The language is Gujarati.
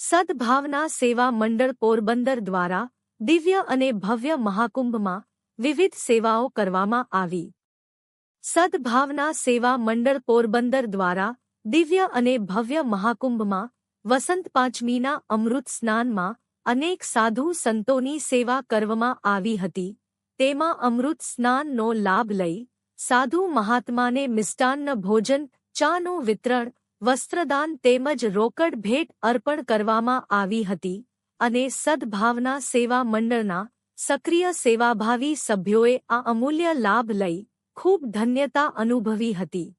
સદભાવના સેવા મંડળ પોરબંદર દ્વારા દિવ્ય અને ભવ્ય મહાકુંભમાં વિવિધ સેવાઓ કરવામાં આવી. સદભાવના સેવા મંડળ પોરબંદર દ્વારા દિવ્ય અને ભવ્ય મહાકુંભમાં વસંત પાંચમીના અમૃત સ્નાનમાં અનેક સાધુ સંતોની સેવા કરવામાં આવી હતી. તેમાં અમૃત સ્નાનનો લાભ લઈ સાધુ મહાત્માને મિષ્ટાન્ન ભોજન, ચાનું વિતરણ, વસ્ત્રદાન તેમજ રોકડ ભેટ અર્પણ કરવામાં આવી હતી અને સદભાવના સેવા મંડળના સક્રિય સેવાભાવી સભ્યોએ આ અમૂલ્ય લાભ લઈ ખૂબ ધન્યતા અનુભવી હતી.